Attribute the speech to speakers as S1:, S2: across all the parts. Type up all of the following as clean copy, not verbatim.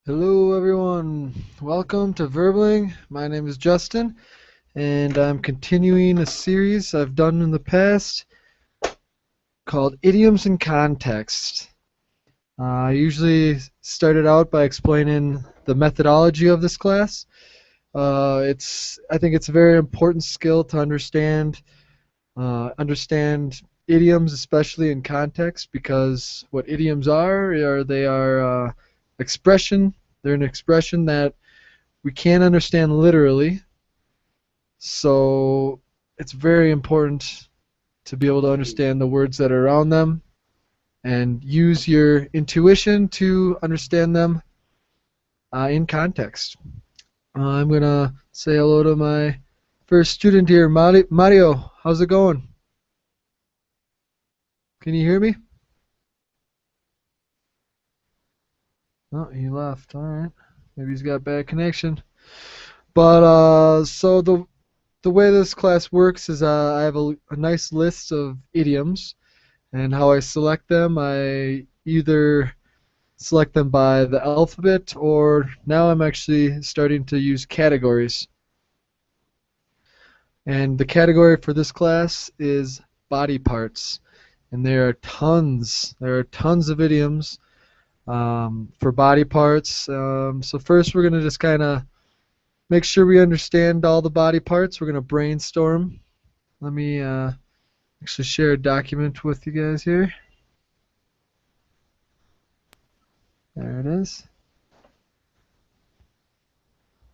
S1: Hello, everyone. Welcome to Verbling. My name is Justin, and I'm continuing a series I've done in the past called Idioms and Context. I usually started out by explaining the methodology of this class. I think it's a very important skill to understand idioms, especially in context, because what idioms are they are expression. They're an expression that we can't understand literally, so it's very important to be able to understand the words that are around them and use your intuition to understand them in context. I'm going to say hello to my first student here, Mario. How's it going? Can you hear me? Oh, he left. All right. Maybe he's got bad connection. But so the way this class works is I have a nice list of idioms, and how I select them, I either select them by the alphabet, or now I'm actually starting to use categories. And the category for this class is body parts. And there are tons of idioms for body parts. So first we're going to just kind of make sure we understand all the body parts. We're going to brainstorm. Let me actually share a document with you guys here. There it is.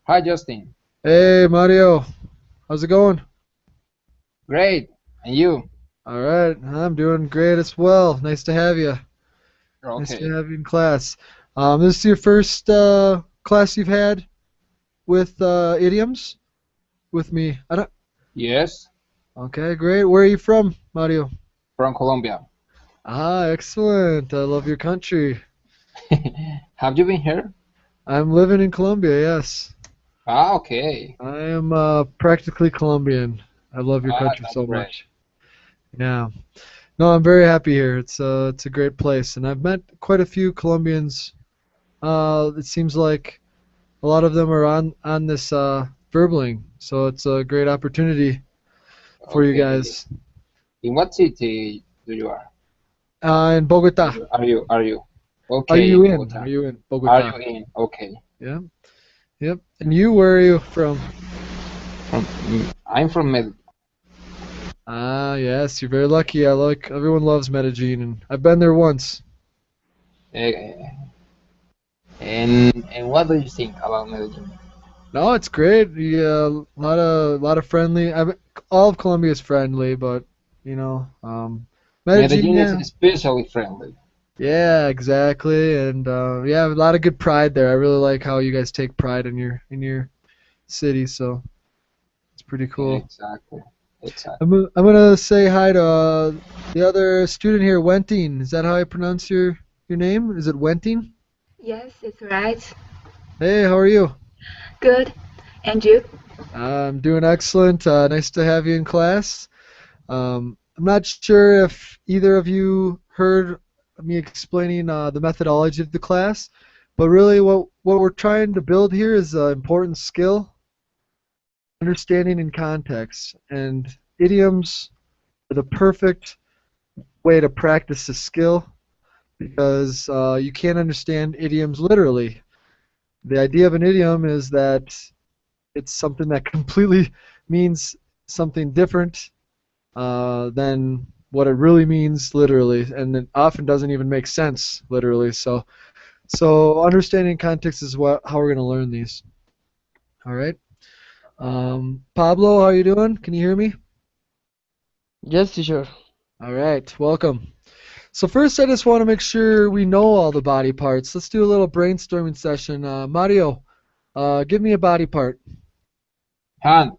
S2: Hi, Justin.
S1: Hey, Mario. How's it going?
S2: Great. And you?
S1: All right. I'm doing great as well. Nice to have you. Nice to
S2: Okay.
S1: have you in class. This is your first class you've had with idioms with me. I don't.
S2: Yes,
S1: Okay, great. Where are you from, Mario?
S2: from Colombia.
S1: Ah, excellent. I love your country.
S2: Have you been here?
S1: I'm living in Colombia, yes.
S2: Ah, okay.
S1: I am practically Colombian. I love your
S2: Ah,
S1: country
S2: that's
S1: so
S2: great.
S1: much. Yeah. No, I'm very happy here. It's a great place, and I've met quite a few Colombians. It seems like a lot of them are on this Verbling, so it's a great opportunity for you
S2: Okay.
S1: guys.
S2: In what city do you are?
S1: In Bogota.
S2: Are you?
S1: Are
S2: Okay,
S1: you
S2: in
S1: in? Are
S2: Bogota.
S1: you in
S2: Are
S1: Bogota?
S2: you in? Okay.
S1: Yeah. Yep. And you, where are you from?
S2: I'm from Med.
S1: Ah, yes, you're very lucky. Everyone loves Medellin, and I've been there once.
S2: eh, and what do you think about Medellin?
S1: No, it's great. Yeah, a lot of friendly. All of Colombia is friendly, but Medellin,
S2: Medellin is
S1: yeah,
S2: especially friendly.
S1: yeah, exactly, and yeah, a lot of good pride there. I really like how you guys take pride in your city, so it's pretty cool.
S2: Exactly. Exactly.
S1: I'm gonna say hi to the other student here, Wenting. Is that how I pronounce your name? Is it Wenting?
S3: Yes, it's right.
S1: Hey, how are you?
S3: Good. And you?
S1: I'm doing excellent. Nice to have you in class. I'm not sure if either of you heard me explaining the methodology of the class, but really what we're trying to build here is an important skill, understanding in context. And idioms are the perfect way to practice this skill because you can't understand idioms literally. The idea of an idiom is that it's something that completely means something different than what it really means literally, and it often doesn't even make sense literally. So understanding context is how we're going to learn these. All right. Pablo, how you doing? Can you hear me?
S4: Yes, teacher.
S1: All right. Welcome. So first, I just want to make sure we know all the body parts. Let's do a little brainstorming session. Mario, give me a body part.
S2: Hand.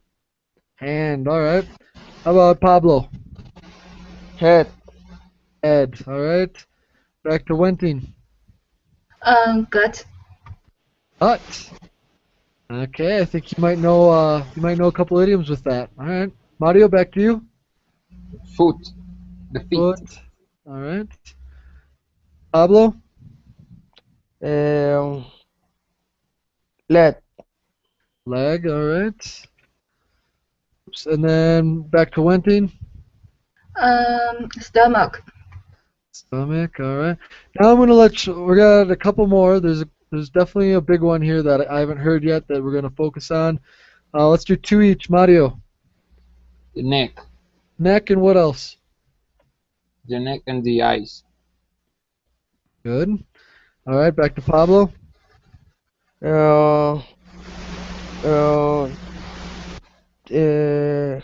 S1: Hand. All right. How about Pablo?
S4: Head.
S1: Head. All right. Back to Wenting.
S3: Gut.
S1: Hut. Okay, I think you might know a couple idioms with that. All right. Mario, back to you.
S2: Foot. The feet.
S1: Foot. All right. Pablo.
S4: Um, leg,
S1: Leg, all right. Oops, and then back to Wenting.
S3: Stomach.
S1: Stomach, all right. Now I'm gonna let you. We got a couple more. There's definitely a big one here that I haven't heard yet that we're gonna focus on. Let's do two each. Mario,
S2: The neck,
S1: neck, and what else?
S2: the neck and the eyes.
S1: Good. All right, back to Pablo.
S4: uh, uh, uh,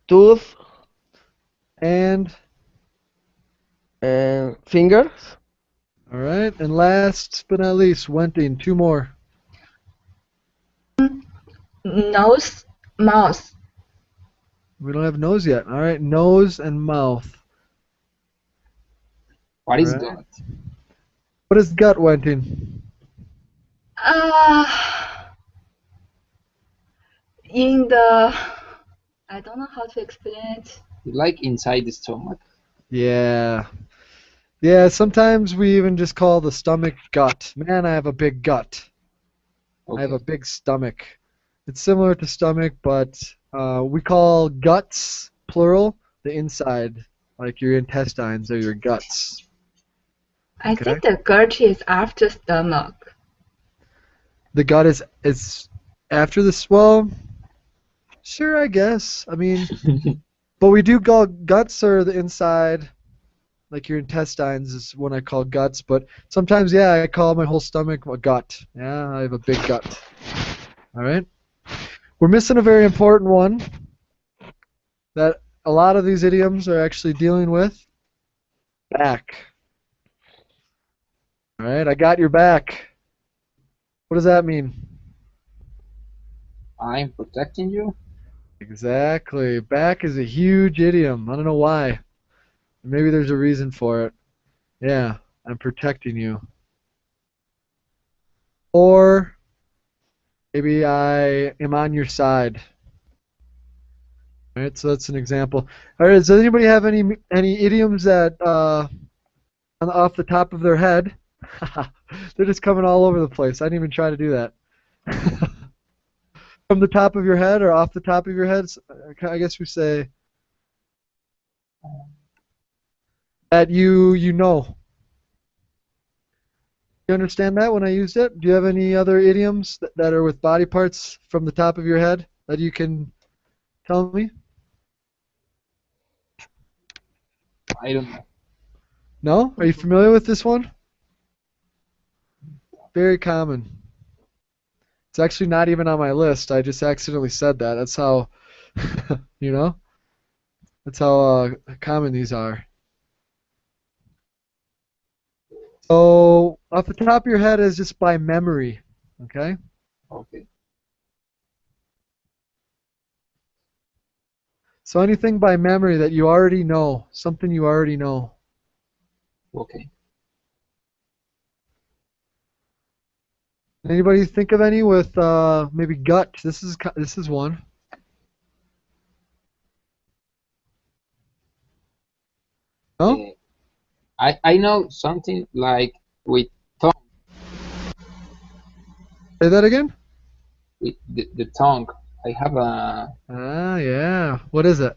S4: tooth
S1: And
S4: and fingers,
S1: all right, and last but not least, Wenting. Two more.
S3: Nose. Mouth.
S1: We don't have nose yet. All right, nose and mouth.
S2: What
S1: All
S2: is
S1: right.
S2: gut?
S1: What is gut, Wenting?
S3: Uh, in the. I don't know how to explain it.
S2: Like inside the stomach.
S1: Yeah. Yeah, sometimes we even just call the stomach gut. Man, I have a big gut. I have a
S2: Okay.
S1: big stomach. It's similar to stomach, but we call guts, plural, the inside, like your intestines or your guts.
S3: I
S1: Okay?
S3: think the gut is after stomach.
S1: The gut is after this. Well, sure, I guess. I mean, but we do call guts are the inside, like your intestines is what I call guts. But sometimes, yeah, I call my whole stomach a gut. Yeah, I have a big gut. All right. We're missing a very important one that a lot of these idioms are actually dealing with. Back. All right, I got your back. What does that mean?
S2: I'm protecting you.
S1: Exactly. Back is a huge idiom. I don't know why. Maybe there's a reason for it. Yeah, I'm protecting you. Or maybe I am on your side. All right, so that's an example. All right, does anybody have any idioms that off the top of their head? They're just coming all over the place. I didn't even try to do that. From the top of your head or off the top of your head, I guess we say that you know. You understand that when I used it? Do you have any other idioms that are with body parts from the top of your head that you can tell me?
S2: I don't know.
S1: No? Are you familiar with this one? Very common. It's actually not even on my list. I just accidentally said that. That's how, you know, that's how common these are. So, off the top of your head is just by memory. Okay?
S2: Okay.
S1: So, anything by memory that you already know, something you already know.
S2: Okay.
S1: Anybody think of any with maybe gut? This is one. No?
S2: Uh, I know something like with tongue,
S1: Say that again?
S2: with the tongue. I have a
S1: Ah, yeah. What is it?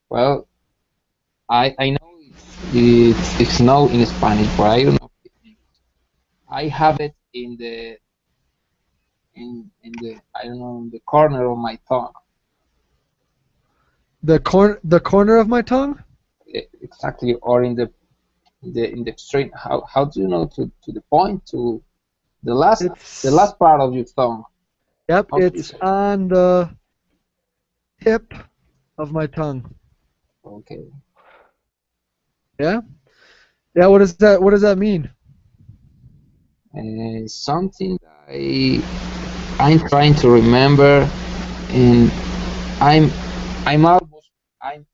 S2: well. I know it's no in Spanish, but I don't know. I have it in the I don't know in the corner of my tongue.
S1: The corner of my tongue?
S2: Exactly, or in the extreme. How do you know to the point to the
S1: It's
S2: last part of your tongue?
S1: Yep,
S2: How do you
S1: it's
S2: say?
S1: on the tip of my tongue.
S2: Okay.
S1: Yeah? Yeah, what does that mean?
S2: Something I'm trying to remember, and I'm I'm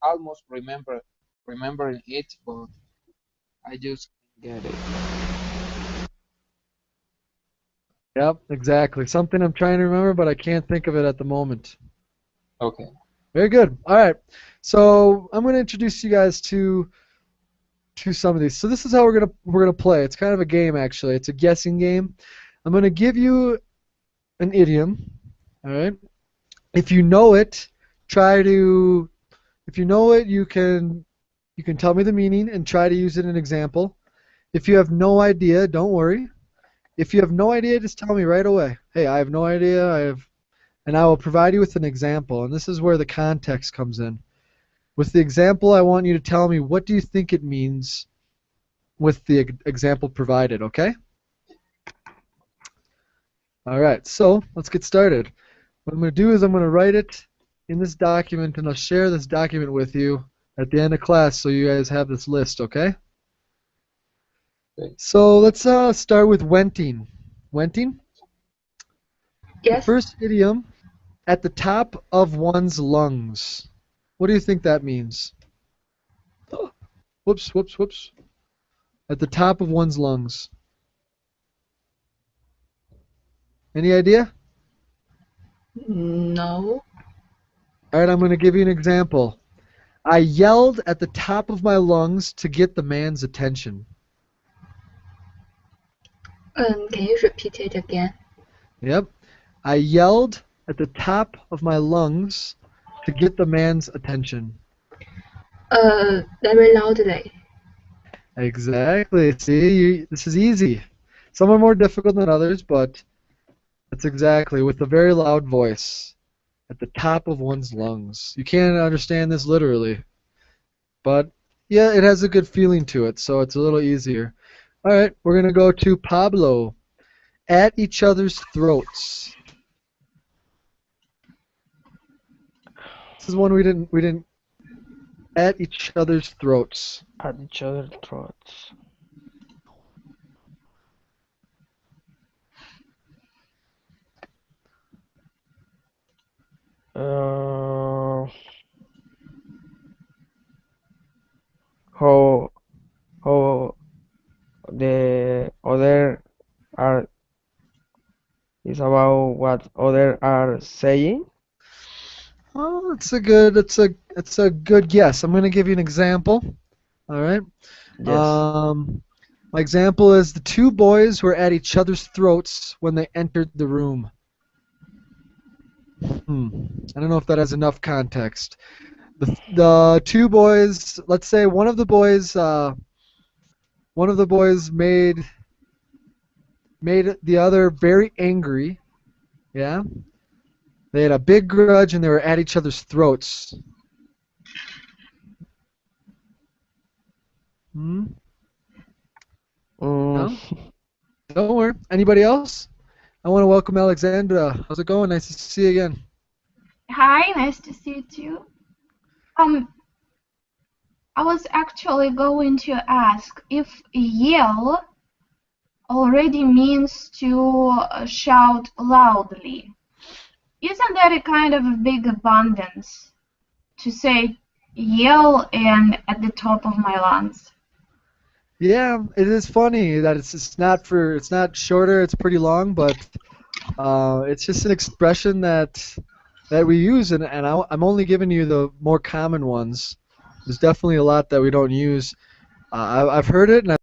S2: almost remembering it, but I just can't get it.
S1: Yep, exactly. Something I'm trying to remember, but I can't think of it at the moment.
S2: Okay.
S1: Very good. All right. So I'm going to introduce you guys to some of these. So this is how we're gonna play. It's kind of a game actually. It's a guessing game. I'm gonna give you an idiom. All right. If you know it, try to. If you know it, you can tell me the meaning and try to use it in an example. If you have no idea, don't worry. If you have no idea, just tell me right away. Hey, I have no idea. And I will provide you with an example. And this is where the context comes in. With the example, I want you to tell me what do you think it means with the example provided, okay? All right, so let's get started. What I'm going to do is I'm going to write it in this document, and I'll share this document with you at the end of class so you guys have this list, okay?
S2: Okay.
S1: So let's start with wenting. Wenting? The
S3: Yes.
S1: first idiom, at the top of one's lungs. What do you think that means? Oh, whoops, whoops, whoops. At the top of one's lungs. Any idea?
S3: No.
S1: All right, I'm going to give you an example. I yelled at the top of my lungs to get the man's attention.
S3: Can you repeat it again?
S1: Yep. I yelled at the top of my lungs to get the man's attention.
S3: Very loudly.
S1: Exactly. See, this is easy. Some are more difficult than others, but that's exactly with a very loud voice at the top of one's lungs. You can't understand this literally, but yeah, it has a good feeling to it, so it's a little easier. All right, we're gonna go to Pablo. At each other's throats. This is one we didn't. At each other's throats.
S4: At each other's throats. Uh, how the other are is about what other are saying.
S1: Oh, it's a good guess. I'm gonna give you an example. All right.
S4: Yes.
S1: My example is the two boys were at each other's throats when they entered the room. I don't know if that has enough context. The two boys, let's say one of the boys made the other very angry. Yeah. They had a big grudge and they were at each other's throats. Hmm?
S4: Mm,
S1: No? Don't worry. Anybody else? I want to welcome Alexandra. How's it going? Nice to see you again.
S5: Hi, nice to see you too. I was actually going to ask if yell already means to shout loudly. Isn't that a kind of a big abundance to say yell and at the top of my lungs?
S1: Yeah, it is funny that it's not shorter. It's pretty long, but it's just an expression that we use, and I'm only giving you the more common ones. There's definitely a lot that we don't use. I've heard it, and it's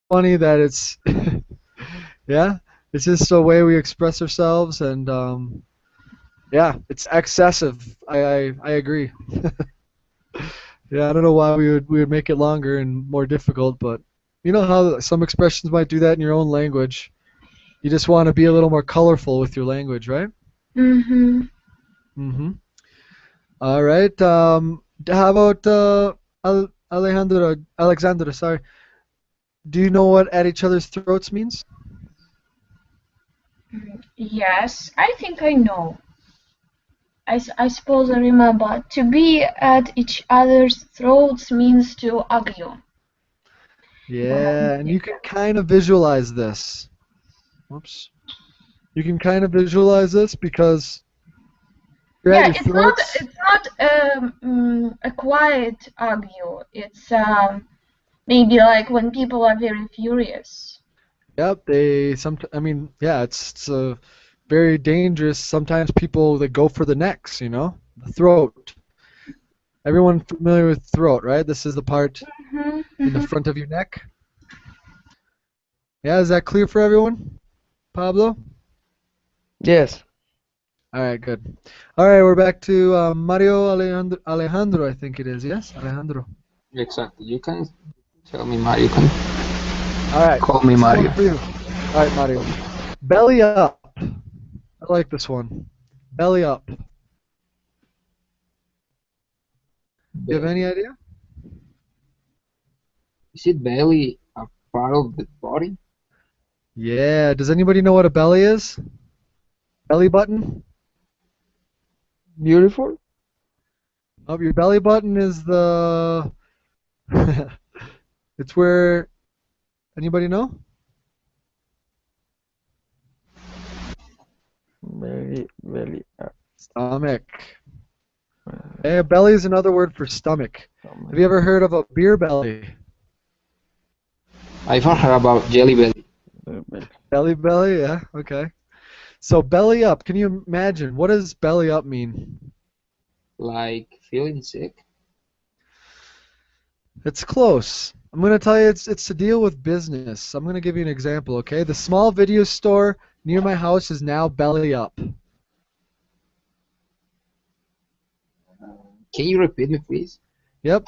S1: funny that it's yeah, it's just a way we express ourselves, and yeah, it's excessive. I agree. Yeah, I don't know why we would make it longer and more difficult, but you know how some expressions might do that in your own language. You just want to be a little more colorful with your language, right?
S5: Mm-hmm.
S1: Mm-hmm. All right. How about Alexandra, sorry. Do you know what at each other's throats means?
S5: Yes, I think I know. I suppose I remember. To be at each other's throats means to argue. But
S1: Yeah, and you can kind of visualize this. Whoops. You can kind of visualize this because you're at
S5: yeah,
S1: your throats.
S5: it's not a quiet argue. It's maybe like when people are very furious.
S1: Yep, I mean, yeah, it's very dangerous. Sometimes people they go for the necks, the throat. Everyone familiar with throat, right? This is the part
S5: Mm-hmm,
S1: in the
S5: mm-hmm.
S1: front of your neck. Yeah, is that clear for everyone? Pablo?
S4: Yes.
S1: All right, good. All right, we're back to Mario Alejandro, I think it is. Yes, Alejandro.
S2: Exactly. You can tell me Mario. You can
S1: All right,
S2: call me
S1: this
S2: Mario.
S1: one for you. All right, Mario. Belly up. I like this one. Belly up. You have any
S2: Belly.
S1: idea?
S2: Is it belly a part of the body?
S1: Yeah. Does anybody know what a belly is? Belly button?
S4: Beautiful.
S1: Oh, your belly button is the. It's where. Anybody know?
S4: Belly up.
S1: Stomach.
S4: Uh,
S1: Hey, belly is another word for stomach. Have you ever heard of a beer belly?
S2: I've heard about jelly belly.
S4: belly.
S1: Belly belly, yeah, okay. So belly up, can you imagine? What does belly up mean?
S2: Like feeling sick.
S1: It's close. I'm gonna tell you it's to deal with business. I'm gonna give you an example, okay? The small video store near my house is now belly up.
S2: Can you repeat me, please?
S1: Yep.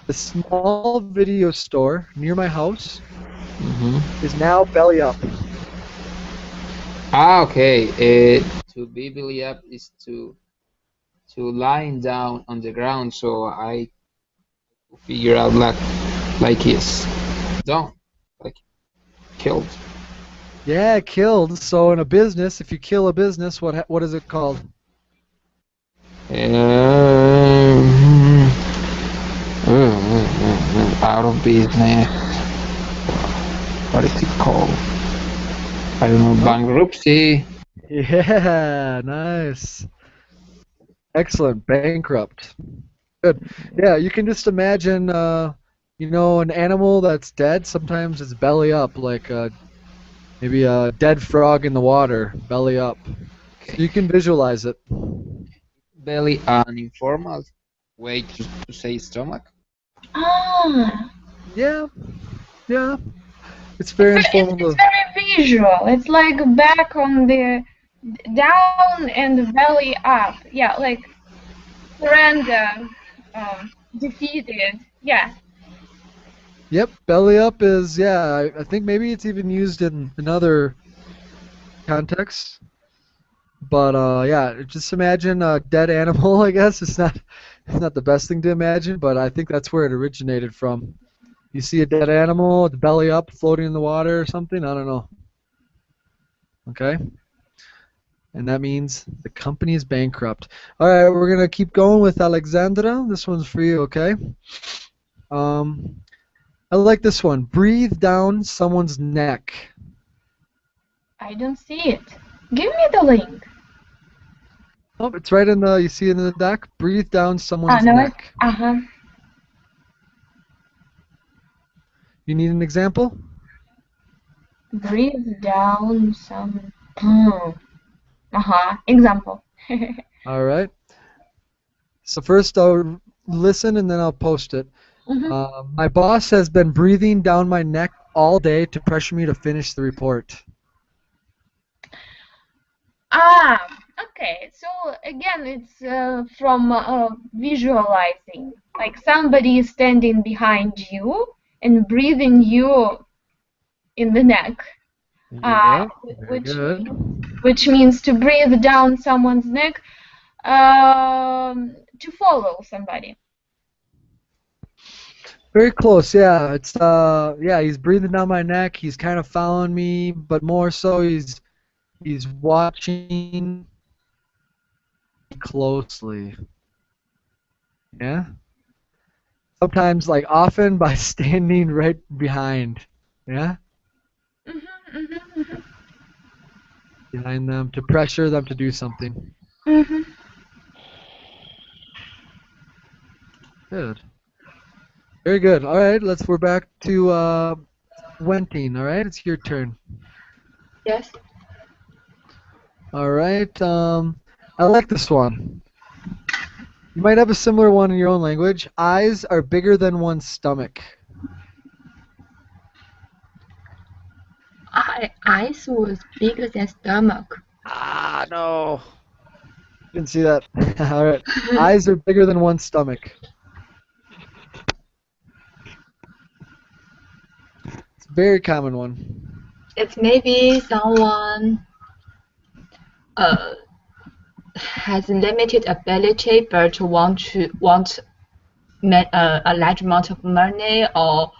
S1: The small video store near my house
S2: Mm-hmm.
S1: is now belly up.
S2: Ah, okay. To be belly up is to lying down on the ground. So I figure out like he's done, like killed.
S1: Yeah, killed. So in a business, if you kill a business, what is it called?
S2: Out of business. What is it called? I don't know.
S1: Oh,
S2: Bankruptcy.
S1: yeah, nice. Excellent. Bankrupt. Good. Yeah, you can just imagine, an animal that's dead. Sometimes it's belly up, like maybe a dead frog in the water, belly up. So
S2: Okay.
S1: you can visualize it.
S2: Belly, an informal way to say stomach.
S5: Ah,
S1: Yeah, yeah. It's
S5: it's
S1: very
S5: very, it's,
S1: informal.
S5: it's very visual. It's like back on the down and belly up. Yeah, like surrender, defeated. Yeah.
S1: Yep, belly up is, yeah, I think maybe it's even used in other contexts. But yeah, just imagine a dead animal, I guess. It's not the best thing to imagine, but I think that's where it originated from. You see a dead animal, the belly up, floating in the water or something. I don't know. Okay, and that means the company is bankrupt. All right, we're gonna keep going with Alexandra. This one's for you. Okay. Um, I like this one. Breathe down someone's neck.
S5: I don't see it. Give me the link.
S1: Oh, it's right in the. You see it in the deck. Breathe down
S5: Ah,
S1: someone's
S5: no.
S1: neck.
S5: Uh-huh.
S1: You need an example?
S5: Breathe down some. Uh-huh. Example.
S1: All right. So first I'll listen and then I'll post it.
S5: Mhm.
S1: My boss has been breathing down my neck all day to pressure me to finish the report.
S5: Ah, okay. So again, it's from visualizing. Like somebody is standing behind you and breathing you in the neck. Uh,
S1: Yeah, very
S5: which
S1: good.
S5: which means to breathe down someone's neck, to follow somebody.
S1: Very close. Yeah, it's yeah, he's breathing down my neck. He's kind of following me, but more so he's watching closely. Yeah. Sometimes like often by standing right behind. Yeah?
S5: Mm-hmm,
S1: Behind them to pressure them to do something.
S5: mm-hmm.
S1: Good. Very good. All right, we're back to Wenting. All right, it's your turn.
S3: Yes.
S1: All right. I like this one. You might have a similar one in your own language. Eyes are bigger than one's stomach.
S3: Eyes was bigger than stomach.
S1: Ah, no. Didn't see that. All right. Eyes are bigger than one's stomach. It's a very common one.
S3: It's maybe someone uh, has limited ability but want a large amount of money or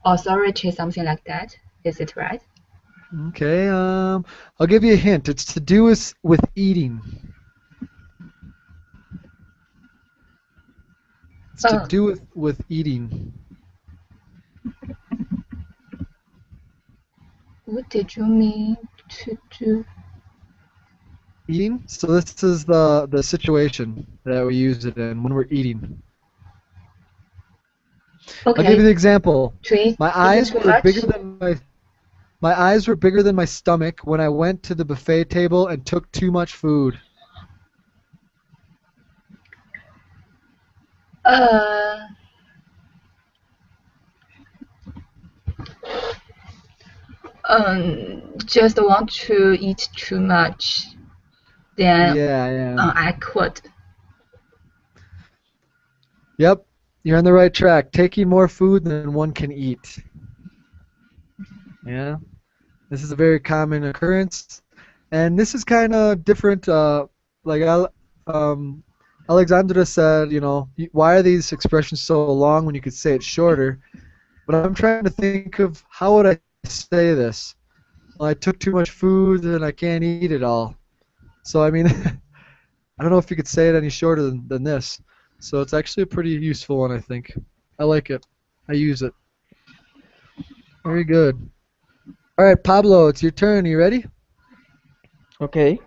S3: authority, something like that. Is it right?
S1: Okay. I'll give you a hint. It's to do with eating. It's to
S3: Uh,
S1: do with eating.
S3: what did you mean to do?
S1: Eating. So this is the situation that we use it in when we're eating. I'll give
S3: Okay,
S1: you the example.
S3: to eat
S1: My
S3: eating
S1: eyes
S3: too
S1: were bigger
S3: much.
S1: than my eyes were bigger than my stomach when I went to the buffet table and took too much food.
S3: Uh, just want to eat too much. Then
S1: Yeah, yeah.
S3: I quit.
S1: Yep, you're on the right track. Taking more food than one can eat. Yeah, this is a very common occurrence, and this is kind of different. Um, Alexandra said, why are these expressions so long when you could say it shorter? But I'm trying to think of how would I say this? Well, I took too much food and I can't eat it all. So I mean, I don't know if you could say it any shorter than this. So it's actually a pretty useful one, I think. I like it. I use it. Very good. All right, Pablo, it's your turn. You ready?
S4: Okay.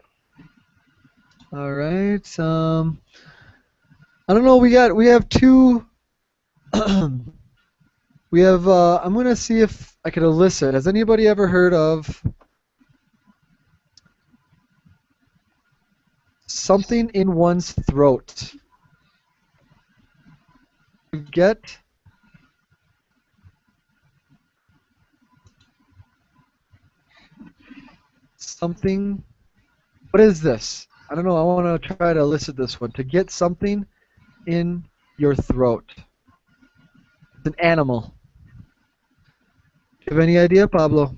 S1: All right. I don't know. We have two. We have. I'm gonna see if I could elicit. Has anybody ever heard of something in one's throat? You get something. What is this? I don't know. I want to try to elicit this one. To get something in your throat. It's an animal. Do you have any idea, Pablo?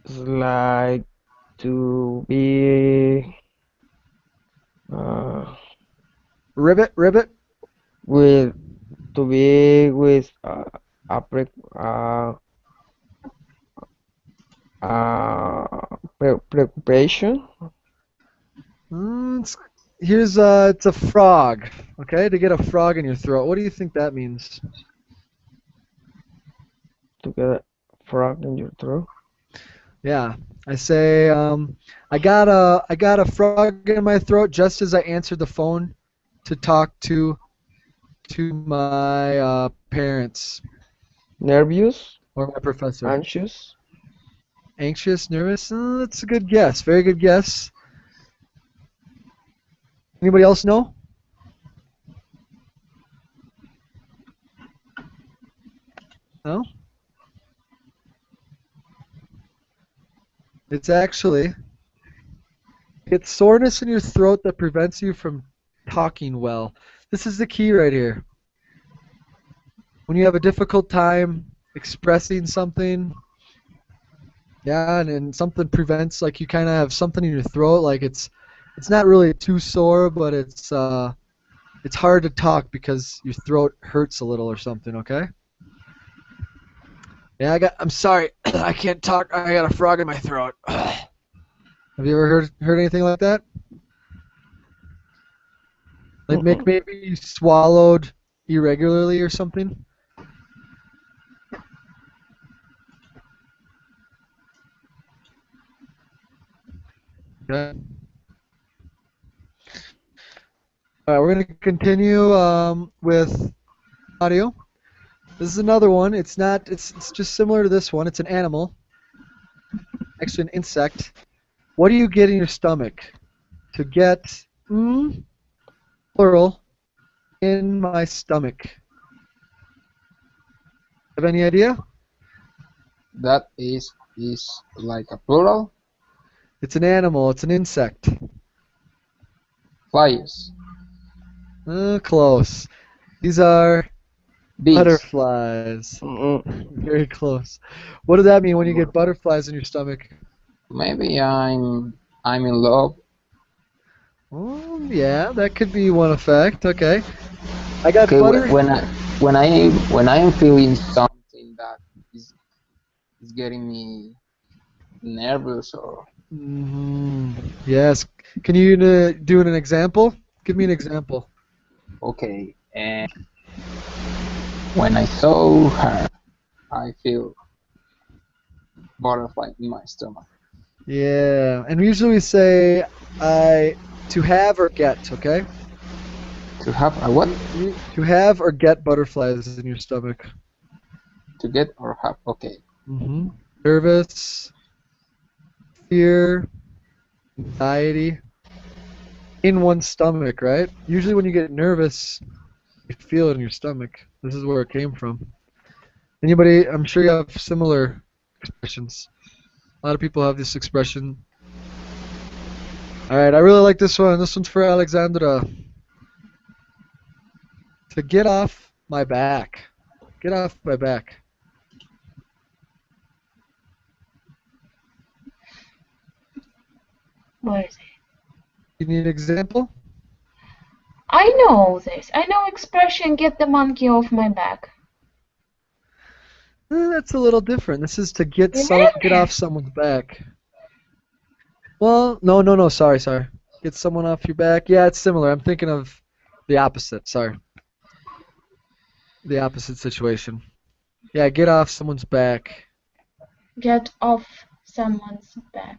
S4: It's like to be uh,
S1: Ribbit, ribbit.
S4: with to be with a pre preoccupation.
S1: Mm, it's a frog. Okay, to get a frog in your throat. What do you think that means?
S4: To get a frog in your throat.
S1: Yeah, I say, I got a frog in my throat just as I answered the phone to talk to my parents
S4: Nervous,
S1: or my professor.
S4: anxious.
S1: Anxious, nervous. That's a good guess. Very good guess. Anybody else know? No. It's soreness in your throat that prevents you from talking well. This is the key right here. When you have a difficult time expressing something, yeah, and something prevents, like you kind of have something in your throat, like it's not really too sore, but it's hard to talk because your throat hurts a little or something. Okay. Yeah, I'm sorry, I can't talk. I got a frog in my throat. Have you ever heard anything like that? Like
S4: Mm-mm.
S1: maybe you swallowed irregularly or something? Okay. All right, we're going to continue with audio. This is another one. It's not. It's just similar to this one. It's an animal, actually an insect. What do you get in your stomach? To get plural in my stomach. Have any idea?
S2: That is like a plural.
S1: It's an animal. It's an insect.
S2: Flies.
S1: Close. These are
S2: Bees.
S1: butterflies.
S4: Mm,
S1: Very close. What does that mean when you get butterflies in your stomach?
S2: Maybe I'm in love.
S1: Oh, yeah, that could be one effect. Okay. I got
S2: Okay,
S1: butter.
S2: when I am feeling something that is is getting me nervous or
S1: Yes. Can you do an example? Give me an example.
S2: okay, and when I saw her, I feel butterfly in my stomach.
S1: Yeah. And usually we say I to have or get, okay?
S2: To have a what?
S1: To have or get butterflies in your stomach.
S2: To get or have? Okay.
S1: hmm Nervous, fear, anxiety in one's stomach, right? Usually when you get nervous, you feel it in your stomach. This is where it came from. Anybody, I'm sure you have similar expressions. A lot of people have this expression. All right, I really like this one. This one's for Alexandra. To get off my back. Get off my back.
S5: Where is it?
S1: You need an example?
S5: I know this. I know expression get the monkey off my back.
S1: That's a little different. This is to get
S5: Really?
S1: off someone's back. Well, no. Sorry. Get someone off your back. Yeah, it's similar. I'm thinking of the opposite. Sorry, the opposite situation. Yeah, get off someone's back.
S5: Get off someone's back.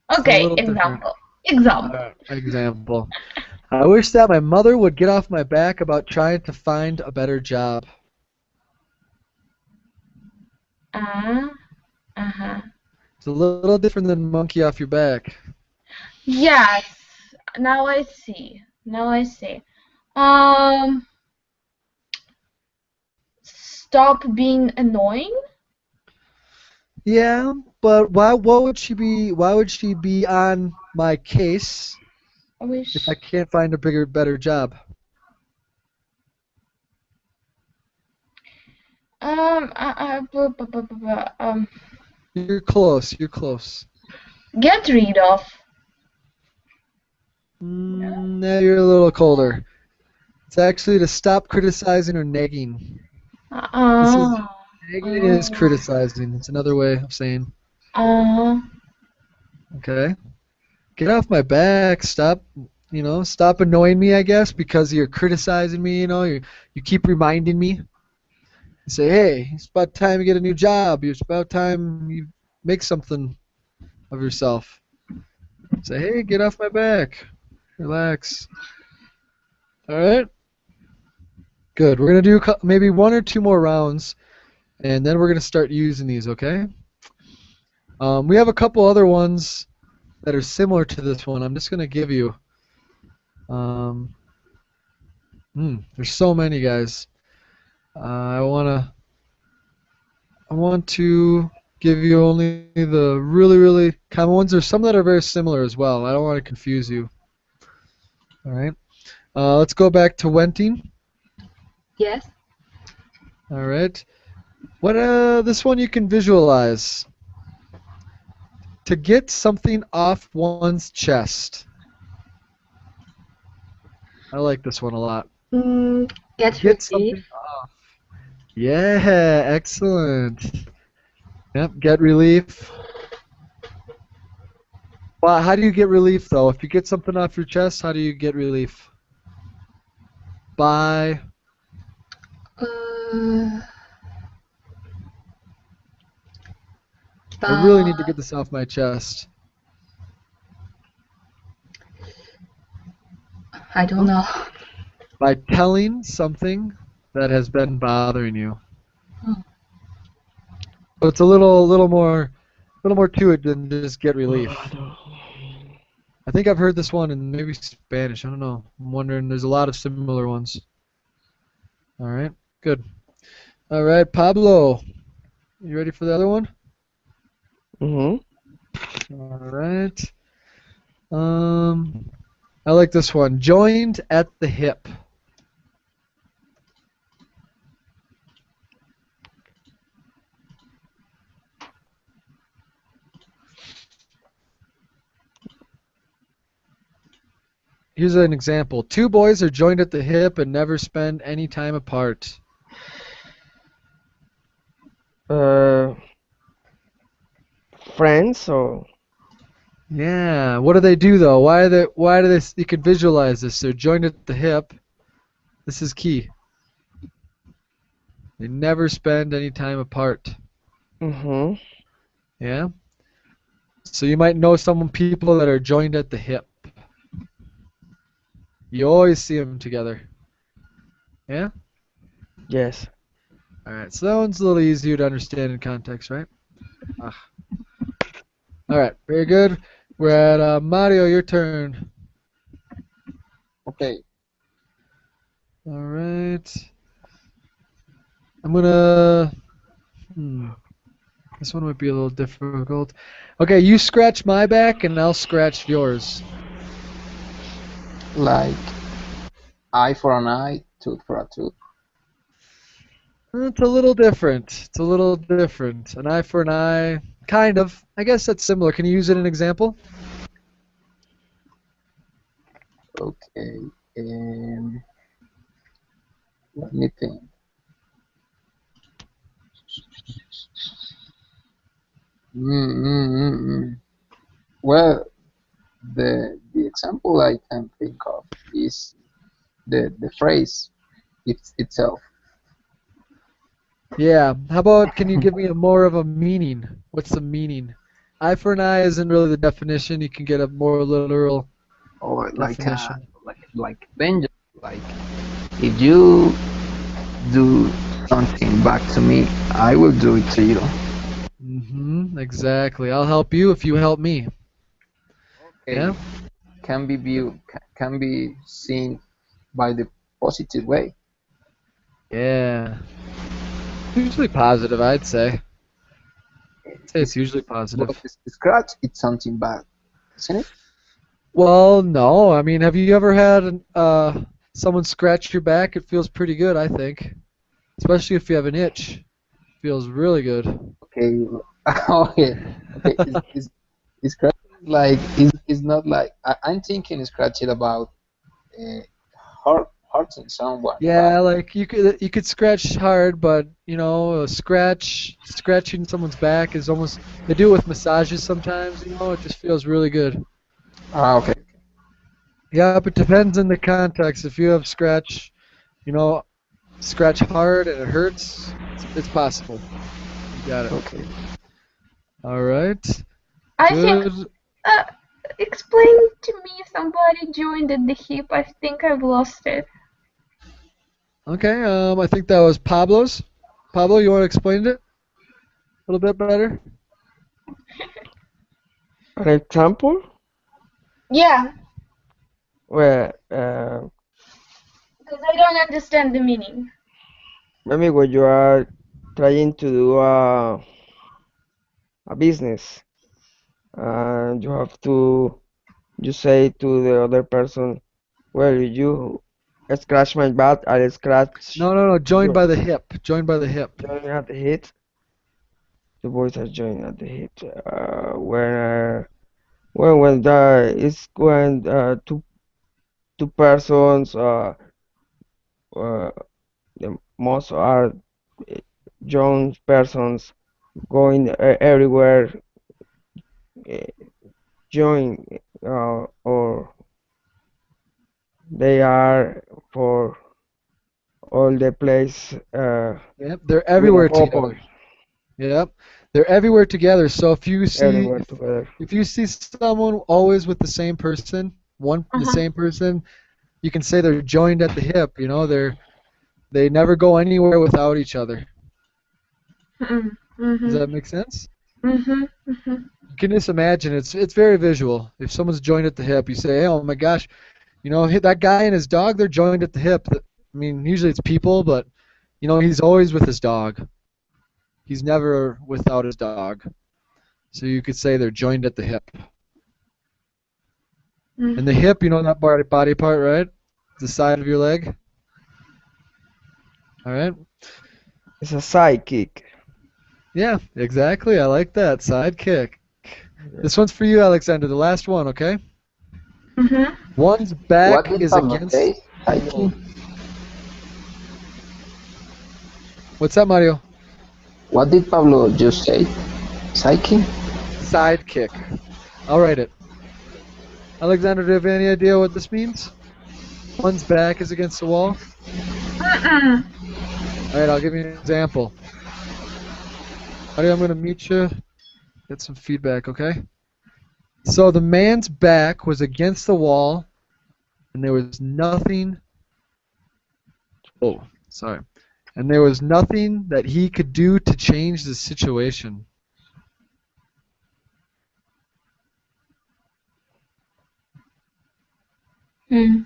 S1: It's a
S5: Okay,
S1: little different.
S5: example. Example.
S1: Example. I wish that my mother would get off my back about trying to find a better job.
S5: Uh-huh.
S1: It's a little different than monkey off your back.
S5: Yes. Now I see. Um, stop being annoying?
S1: Yeah, but why? What would she be? Why would she be on my case
S5: I
S1: if
S5: wish.
S1: I can't find a better job? You're close. You're close.
S5: Get rid of.
S1: Now you're a little colder. It's actually to stop criticizing or nagging. This is
S5: Uh,
S1: nagging is
S5: uh,
S1: criticizing. It's another way of saying,
S5: uh,
S1: okay, get off my back. Stop annoying me, I guess, because you're criticizing me, you keep reminding me. You say, hey, it's about time you get a new job. It's about time you make something of yourself. Say, hey, get off my back. Relax. All right? Good. We're going to do maybe one or two more rounds, and then we're going to start using these, okay? We have a couple other ones that are similar to this one. I'm just going to give you. Um, there's so many, guys. I want to give you only the really, really common ones. There's some that are very similar as well. I don't want to confuse you. All right. Let's go back to wenting.
S3: Yes.
S1: All right. What? This one you can visualize. To get something off one's chest. I like this one a lot.
S3: Get
S1: Get
S3: relief.
S1: something off. Yeah, excellent. Yep, get relief. Well, how do you get relief though? If you get something off your chest, how do you get relief? By
S3: Uh,
S1: I really
S3: but
S1: need to get this off my chest.
S3: I don't know.
S1: By telling something that has been bothering you.
S3: Oh.
S1: So it's a little more to it than just get relief. I think I've heard this one in maybe Spanish. I don't know. I'm wondering. There's a lot of similar ones. All right, good. All right, Pablo, you ready for the other one?
S4: Mm-hmm.
S1: All right. Um, I like this one. Joined at the hip. Here's an example. Two boys are joined at the hip and never spend any time apart.
S4: Uh, Friends or
S1: Yeah. What do they do though? Why do they you can visualize this. They're joined at the hip. This is key. They never spend any time apart.
S4: mm-hmm.
S1: Yeah? So you might know some people that are joined at the hip. You always see them together. Yeah?
S4: Yes.
S1: Alright, so that one's a little easier to understand in context, right? Ah. Alright, very good. We're at Mario, your turn.
S2: Okay,
S1: Alright. I'm gonna. Hmm. This one might be a little difficult. Okay, you scratch my back and I'll scratch yours.
S2: like eye for an eye, tooth for a tooth.
S1: It's a little different. It's a little different. An eye for an eye. Kind of. I guess that's similar. Can you use it in an example?
S2: Okay, um, let me think. Mm. Well, the example I can think of is the phrase itself.
S1: Yeah. How about can you give me a more of a meaning? What's the meaning? Eye for an eye isn't really the definition. You can get a more literal
S2: Or
S1: definition.
S2: like vengeance. Like if you do something back to me, I will do it to you.
S1: Exactly. I'll help you if you help me.
S2: Okay,
S1: Yeah?
S2: can be seen by the positive way.
S1: Yeah. Usually positive, I'd say. I'd say it's
S2: It's
S1: usually
S2: but
S1: positive.
S2: the scratch it's something bad, isn't it?
S1: Well, no. I mean, have you ever had someone scratch your back? It feels pretty good, I think. Especially if you have an itch. Feels really good.
S2: Okay, okay. Is scratch like is not like I'm thinking scratch it about uh, hurting someone, but
S1: Yeah, like you could scratch hard, but scratching someone's back is almost they do it with massages sometimes, it just feels really good.
S2: okay.
S1: Yeah, but it depends on the context. If you have you know, scratch hard and it hurts, it's possible. You got it.
S2: Okay.
S1: All right.
S5: I think,
S1: Good.
S5: uh, explain to me somebody joined at the hip. I think I've lost it.
S1: Okay. I think that was Pablo's. Pablo, you want to explain it a little bit better?
S4: An example
S5: Yeah,
S4: where
S5: because I don't understand the meaning.
S4: maybe when you are trying to do a business and you have to you say to the other person, well, you scratch my back, I'll scratch
S1: No, no, no. Joined
S4: your
S1: by the hip. Joined by the hip.
S4: joint at the hip. The boys are joined at the hip. When it's when two persons uh the most are young persons going everywhere uh, join or they are for all the place
S1: Yep. They're
S4: with a
S1: everywhere
S4: purpose
S1: together. Yep. They're everywhere together. So if you see
S4: everywhere
S1: if,
S4: together.
S1: if you see someone always with the
S5: Uh-huh.
S1: same person, you can say they're joined at the hip. They never go anywhere without each other.
S5: Mm-hmm.
S1: Does
S5: Mm-hmm.
S1: that make sense?
S5: Mm-hmm. Mm-hmm.
S1: You can just imagine it's very visual. If someone's joined at the hip, you say, "Hey, oh my gosh, that guy and his dog, they're joined at the hip." I mean, usually it's people, but he's always with his dog. He's never without his dog. So you could say they're joined at the hip. And the
S5: Mhm.
S1: hip, you know that body part, right? The side of your leg. All right.
S4: It's a sidekick.
S1: Yeah, exactly. I like that. Sidekick.
S4: Yeah.
S1: This one's for you, Alexander. The last one, okay?
S5: Mhm.
S1: One's
S2: What
S1: back
S2: did
S1: is
S2: Pablo
S1: against
S2: say?
S1: the
S2: Hiking?
S1: wall. What's that, Mario?
S2: What did Pablo just say? Hiking?
S1: Sidekick. I'll write it. Alexander, do you have any idea what this means? One's back is against the wall.
S5: Mm-mm.
S1: All right, I'll give you an example. Mario, I'm going to mute you. Get some feedback, okay? So the man's back was against the wall, and there was nothing. Oh, sorry. And there was nothing that he could do to change the situation.
S5: Mm.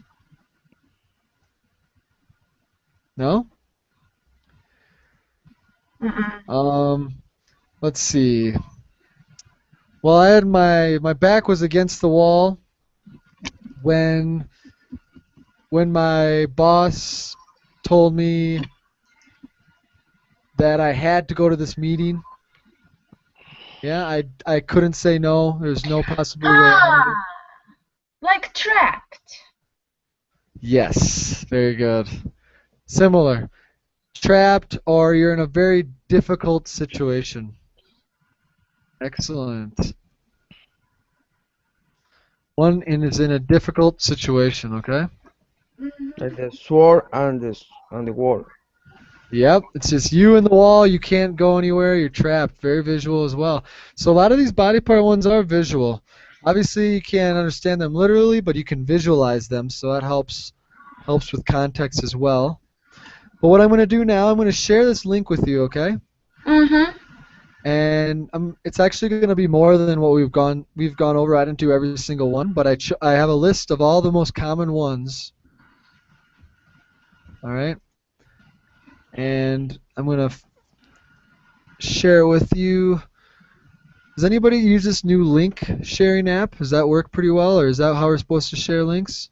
S1: No?
S5: Mm-mm.
S1: Let's see. Well, I had my back was against the wall when my boss told me that I had to go to this meeting. Yeah, I couldn't say no. There's no possible way around it.
S5: Ah, like trapped.
S1: Yes, very good. Similar. Trapped or you're in a very difficult situation. Excellent. One is in a difficult situation, okay?
S5: Mhm.
S4: Like the sword and the wall.
S1: Yep, it's just you and the wall. You can't go anywhere. You're trapped. Very visual as well. So a lot of these body part ones are visual. Obviously, you can't understand them literally, but you can visualize them, so that helps with context as well. But what I'm going to do now, I'm going to share this link with you, okay?
S5: Mhm.
S1: And it's actually going to be more than what we've gone over. I didn't do every single one, but I have a list of all the most common ones. All right, and I'm going to share it with you. Does anybody use this new link sharing app? Does that work pretty well, or is that how we're supposed to share links?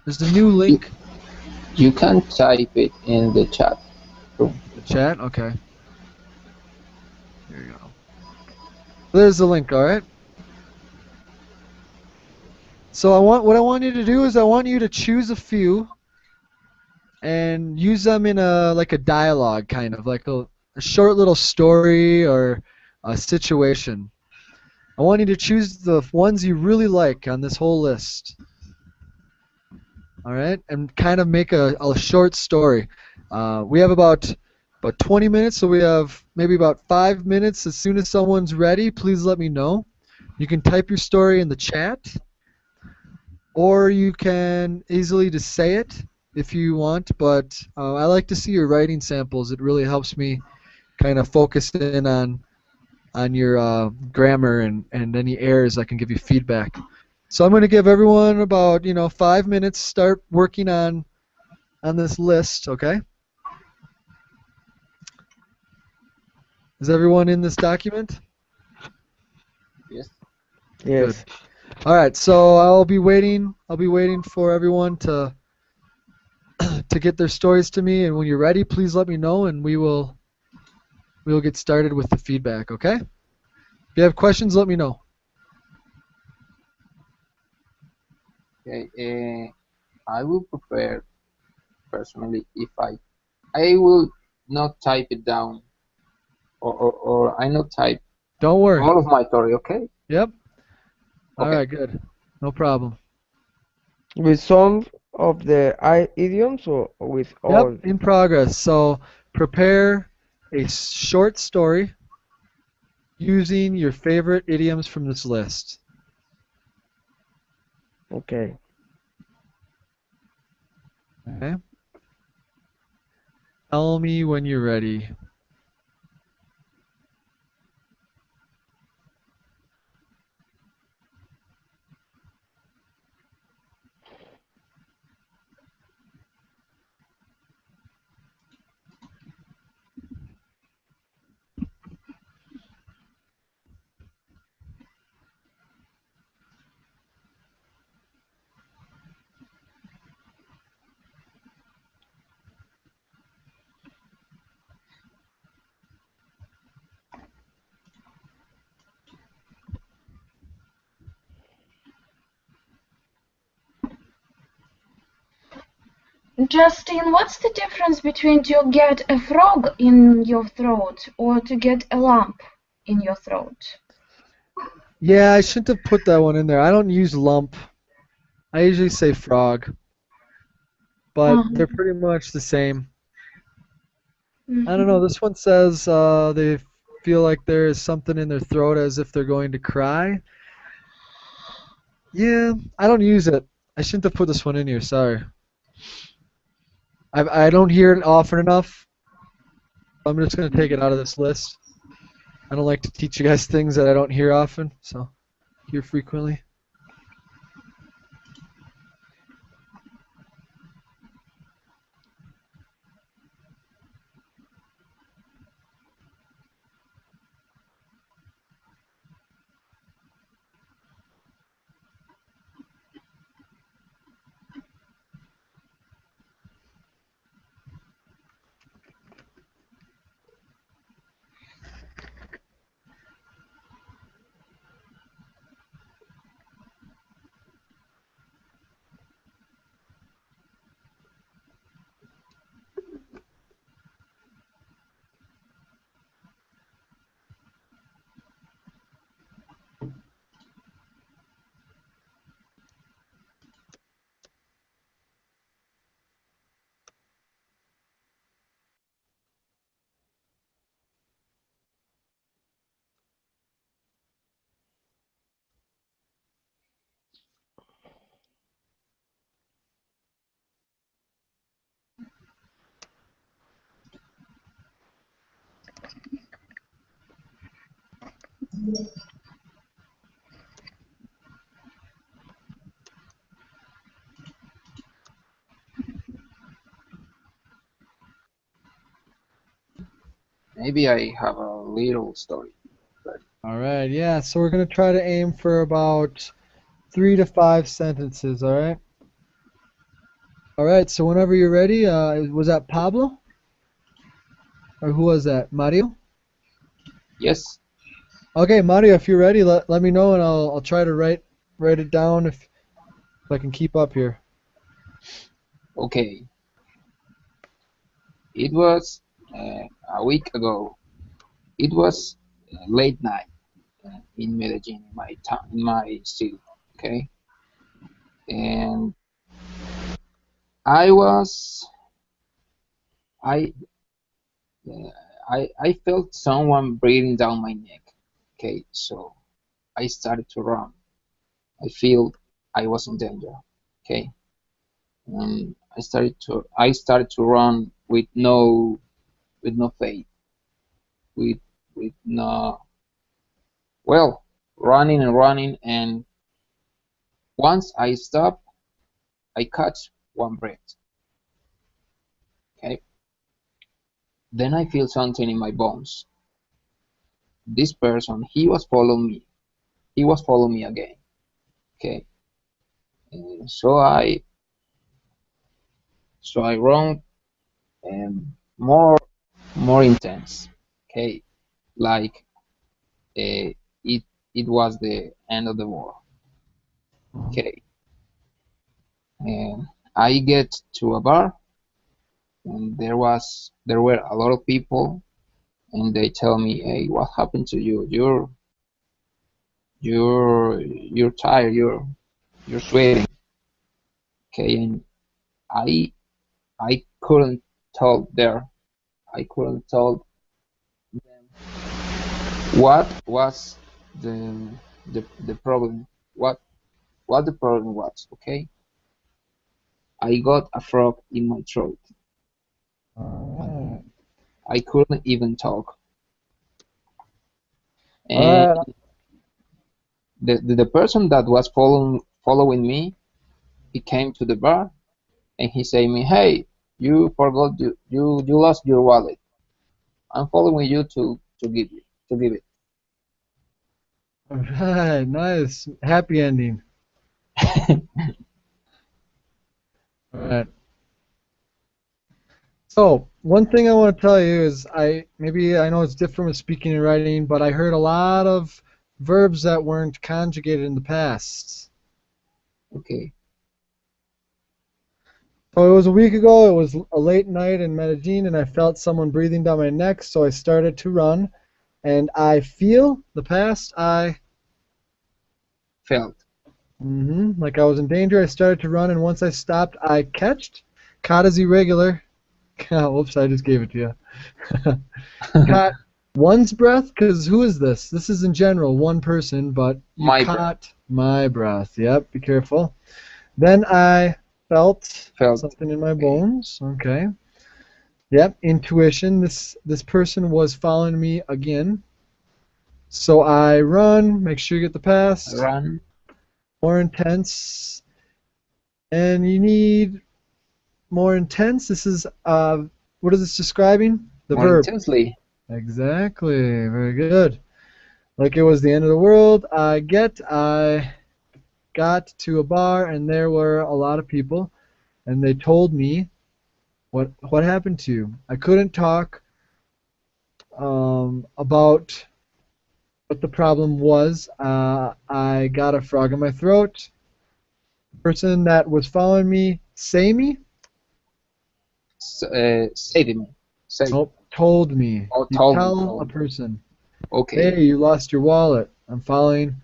S1: There's the new
S2: You,
S1: link.
S2: you can type it in the chat room.
S1: The chat. Okay. Here you go. There's the link. All right. So what I want you to do is I want you to choose a few and use them in a like a dialogue kind of like a short little story or a situation. I want you to choose the ones you really like on this whole list. All right, and kind of make a short story. We have about 20 minutes, so we have maybe about 5 minutes. As soon as someone's ready, please let me know. You can type your story in the chat, or you can easily just say it if you want. But I like to see your writing samples. It really helps me kind of focus in on your grammar and any errors. I can give you feedback. So I'm going to give everyone about 5 minutes. Start working on this list, okay? Is everyone in this document?
S2: Yes.
S1: Good.
S4: Yes.
S1: All right, so I'll be waiting. I'll be waiting for everyone to to get their stories to me, and when you're ready, please let me know, and we will get started with the feedback, okay? If you have questions, let me know.
S2: Okay. I will prefer personally if I will not type it down or I not type
S1: Don't worry.
S2: all of my story. Okay.
S1: Yep. All
S2: Okay.
S1: right, good. No problem.
S4: With some of the idioms or with
S1: Yep,
S4: all?
S1: in progress. So prepare a short story using your favorite idioms from this list.
S4: Okay.
S1: Okay? Tell me when you're ready.
S5: Justin, what's the difference between to get a frog in your throat or to get a lump in your throat?
S1: Yeah, I shouldn't have put that one in there. I don't use lump. I usually say frog, but they're
S5: Uh-huh.
S1: pretty much the same. I don't know.
S5: Mhm.
S1: This one says they feel like there is something in their throat as if they're going to cry. Yeah, I don't use it. I shouldn't have put this one in here. Sorry. I don't hear it often enough. I'm just gonna take it out of this list. I don't like to teach you guys things that I don't hear often, so hear frequently.
S2: Maybe I have a little story. But
S1: All right, yeah. So we're gonna try to aim for about 3 to 5 sentences. All right. All right. So whenever you're ready, was that Pablo or who was that? Mario?
S2: yes,
S1: Okay, Mario. If you're ready, let me know and I'll try to write it down if I can keep up here.
S2: okay. It was a week ago. It was late night in Medellin, in my town, in my city. Okay, and I was I uh, I felt someone breathing down my neck. Okay, so I started to run. I feel I was in danger. Okay, and I started to run with no faith, with with no well, running and running, and once I stopped, I catch one breath. Okay, then I feel something in my bones. This person, he was following me. He was following me again. Okay, and so I run more intense. Okay, like it it was the end of the war. Okay, and I get to a bar, and there were a lot of people, and they tell me, "Hey, what happened to you? You're tired. You're sweating." Okay, and I I couldn't tell there. I couldn't tell them what was the the problem. What the problem was. Okay, I got a frog in my throat.
S1: All
S2: I couldn't even talk. And
S1: right.
S2: the person that was following me, he came to the bar and he said me, "Hey, you forgot you lost your wallet. I'm following you to give it."
S1: All right. Nice. Happy ending. All right. So one thing I want to tell you is I know it's different with speaking and writing, but I heard a lot of verbs that weren't conjugated in the past.
S2: Okay.
S1: Oh, it was a week ago. It was a late night in Medellin, and I felt someone breathing down my neck, so I started to run. And I feel the past.
S2: Felt.
S1: Like I was in danger. I started to run, and once I stopped, I catched. Caught is irregular. Whoops, I just gave it to you. Caught one's breath, because who is this? This is in general one person, but you
S2: My breath.
S1: caught my breath. Yep, be careful. Then I felt
S2: Felt.
S1: something in my
S2: Okay.
S1: bones. Okay. Yep, intuition. This person was following me again. So I run, make sure you get the past.
S2: Run.
S1: More intense. And you need more intense. This is what is this describing? The
S2: More
S1: verb.
S2: intensely.
S1: Exactly. Very good. Like it was the end of the world. I got to a bar and there were a lot of people and they told me what happened to you. I couldn't talk about what the problem was. I got a frog in my throat. The person that was following me, say me?
S2: Saving me. Say.
S1: Nope, told me.
S2: Oh,
S1: You
S2: told me.
S1: tell a
S2: Told me.
S1: person,
S2: Okay.
S1: hey, you lost your wallet. I'm following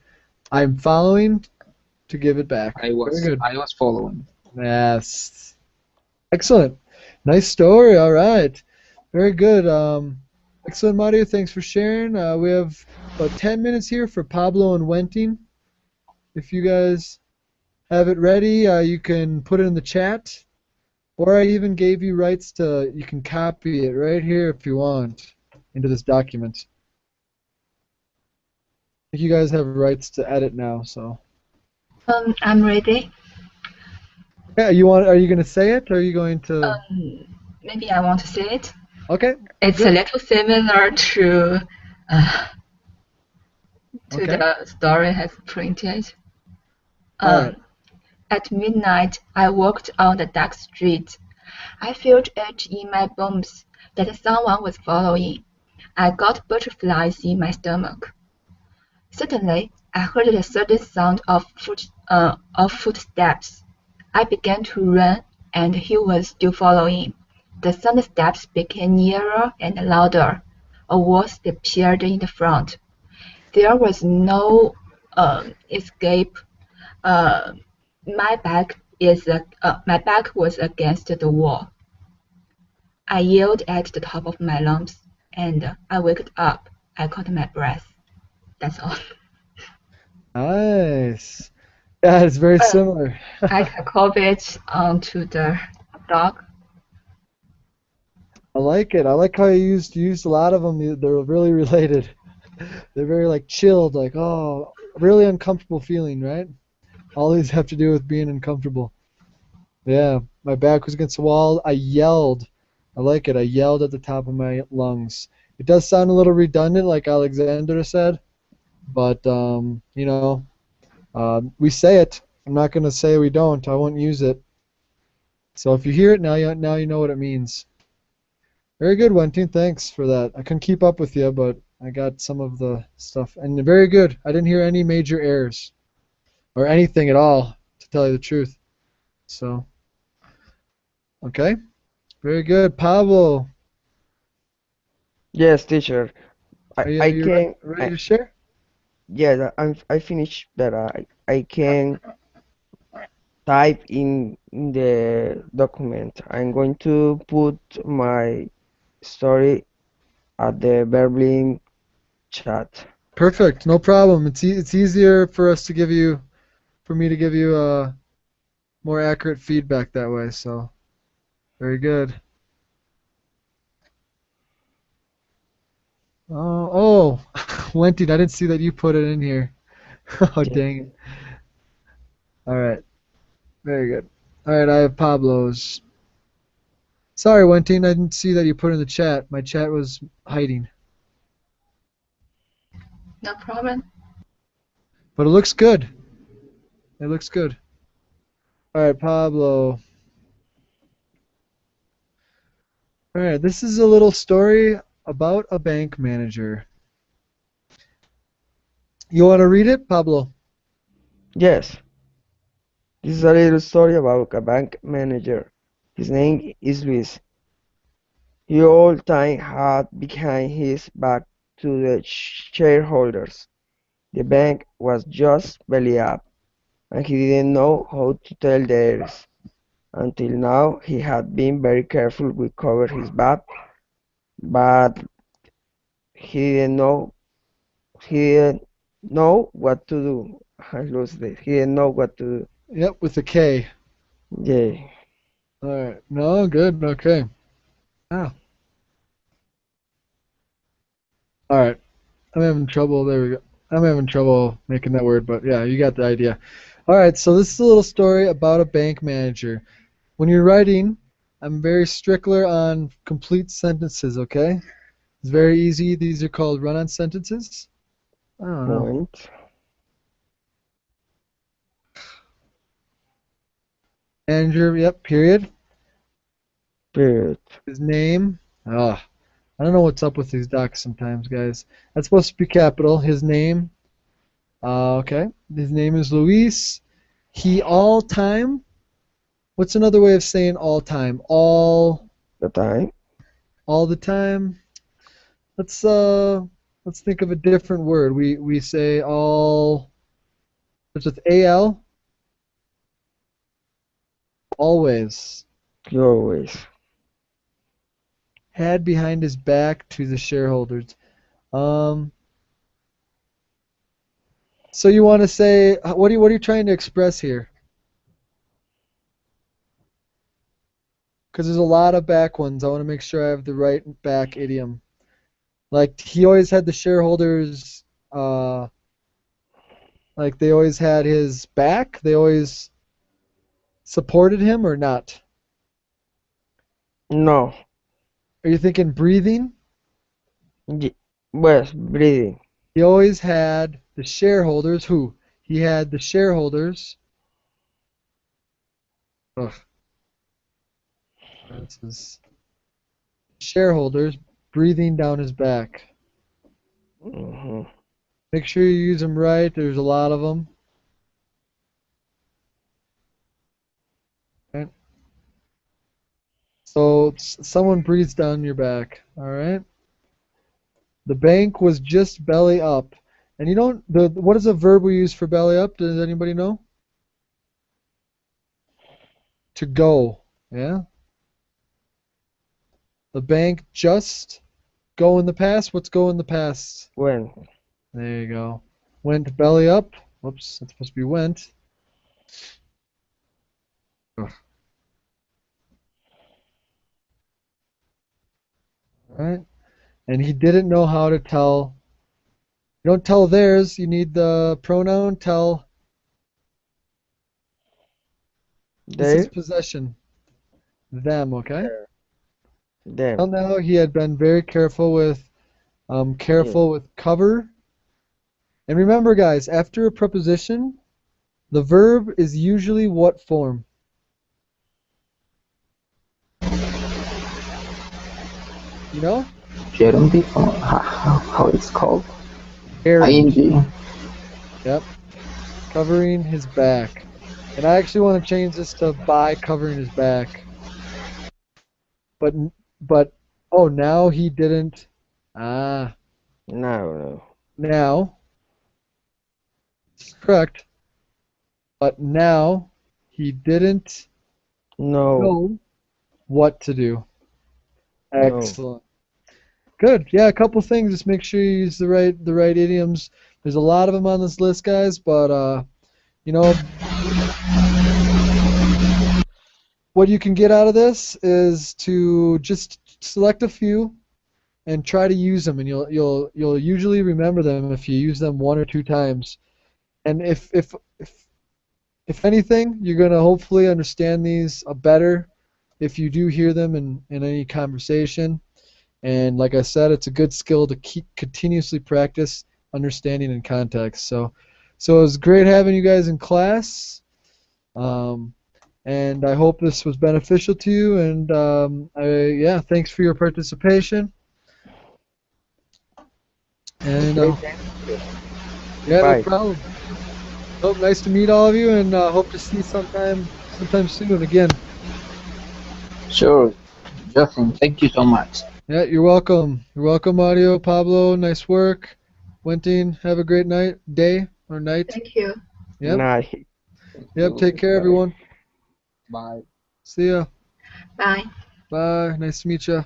S1: to give it back.
S2: I
S1: Very
S2: was
S1: good.
S2: I was following.
S1: Yes. Excellent. Nice story. All right. Very good. Excellent, Mario. Thanks for sharing. We have about 10 minutes here for Pablo and Wenting. If you guys have it ready, you can put it in the chat. Or I even gave you rights to, you can copy it right here if you want into this document. I think you guys have rights to edit now, so.
S3: I'm ready.
S1: Yeah, are you going to say it or are you going to?
S3: Maybe I want to say it.
S1: Okay,
S3: It's a
S1: good.
S3: little similar uh, to
S1: Okay.
S3: the story has printed.
S1: All right.
S3: At midnight, I walked on the dark street. I felt it in my bones that someone was following. I got butterflies in my stomach. Suddenly, I heard the sudden sound of footsteps. I began to run, and he was still following. The sound steps became nearer and louder. A wall appeared in the front. There was no escape. Uh, my back was against the wall. I yelled at the top of my lungs, and I waked up. I caught my breath. That's all.
S1: Nice. Yeah, it's very similar.
S3: I can copy it onto the dog.
S1: I like it. I like how you used a lot of them. They're really related. They're very like chilled, like oh, really uncomfortable feeling, right? All these have to do with being uncomfortable. Yeah, my back was against the wall. I yelled. I like it. I yelled at the top of my lungs. It does sound a little redundant, like Alexander said, but we say it. I'm not gonna say we don't. I won't use it. So if you hear it now, you know what it means. Very good, Wentin. Thanks for that. I couldn't keep up with you, but I got some of the stuff. And very good. I didn't hear any major errors or anything at all, to tell you the truth. So, okay. Very good. Pablo,
S4: Yes, teacher. I
S1: are you, are
S4: I
S1: you
S4: can
S1: ready to share?
S4: yes, I finished, but I can type in the document. I'm going to put my story at the Berlin chat.
S1: Perfect. No problem. It's easier for me to give you more accurate feedback that way. So, very good. Oh, Wentin, I didn't see that you put it in here. Oh,
S4: Yes.
S1: dang it. All right. Very good. All right, I have Pablo's. Sorry, Wentin, I didn't see that you put in the chat. My chat was hiding.
S3: No problem.
S1: But it looks good. It looks good. All right, Pablo. All right, this is a little story about a bank manager. You want to read it, Pablo?
S4: Yes. This is a little story about a bank manager. His name is Luis. He all time had behind his back to the shareholders. The bank was just belly up, and he didn't know how to tell the heirs. Until now, he had been very careful to cover his back, but he didn't know he didn't know what to do. I lost it. He didn't know what to do.
S1: Yep, with a K.
S4: Yeah,
S1: All right. No, good. Okay. Ah. All right. I'm having trouble. There we go. I'm having trouble making that word, but yeah, you got the idea. All right. So this is a little story about a bank manager. When you're writing, I'm very stickler on complete sentences. Okay. It's very easy. These are called run-on sentences. I don't know.
S4: point,
S1: Manager. Yep. Period.
S4: period.
S1: His name. Ah. I don't know what's up with these docs sometimes, guys. That's supposed to be capital. His name. Okay. His name is Luis. He all time. What's another way of saying all time?
S4: The time,
S1: All the time. Let's think of a different word. We say all starts with al. Always.
S4: you always.
S1: Had behind his back to the shareholders. Um. So you want to say what are you trying to express here? Because there's a lot of back ones. I want to make sure I have the right back idiom. Like he always had the shareholders. Like they always had his back. They always supported him or not.
S4: No.
S1: Are you thinking breathing?
S4: Ye- Well, breathing.
S1: He always had the shareholders. Who? He had the shareholders. Ugh, this is shareholders breathing down his back.
S4: Hmm.
S1: Make sure you use them right. There's a lot of them. Right? So someone breathes down your back. All right. The bank was just belly up. And you don't the what is a verb we use for belly up? Does anybody know? To go. Yeah. The bank just go in the past. What's go in the past?
S4: When?
S1: There you go. Went belly up. Whoops, that's supposed to be went. Ugh. All right. And he didn't know how to tell. You don't tell theirs. You need the pronoun tell. This is
S4: There?
S1: possession. Them. Okay.
S4: Them.
S1: Well, now he had been very
S4: Yeah.
S1: careful with cover. And remember, guys, after a preposition, the verb is usually what form? You know?
S2: Gerund before how it's called?
S1: Errand.
S2: ing.
S1: Yep. Covering his back. And I actually want to change this to by covering his back. But but oh, now he didn't. Ah,
S4: No, no.
S1: now correct. But now he didn't
S4: No.
S1: know what to do.
S4: No.
S1: Excellent. Good. Yeah, a couple things. Just make sure you use the right idioms. There's a lot of them on this list, guys. But you know, what you can get out of this is to just select a few and try to use them, and you'll usually remember them if you use them one or two times. And if anything, you're gonna hopefully understand these better if you do hear them in any conversation. And like I said, it's a good skill to keep continuously practice understanding in context. So it was great having you guys in class. Um, and I hope this was beneficial to you. And yeah, thanks for your participation. And
S4: Okay, thank you.
S1: yeah, no
S4: Bye.
S1: problem. Hope nice to meet all of you, and hope to see you sometime soon again.
S2: Sure, Justin, thank you so much.
S1: Yeah, you're welcome. You're welcome, Audio. Pablo, nice work. Wentin, have a great day or night.
S3: Thank you.
S1: Yep.
S4: Night.
S2: Thank
S1: Yep.
S2: you.
S1: Take care,
S4: Bye.
S1: everyone.
S2: Bye.
S1: See ya.
S3: Bye.
S1: Bye. Nice to meet ya.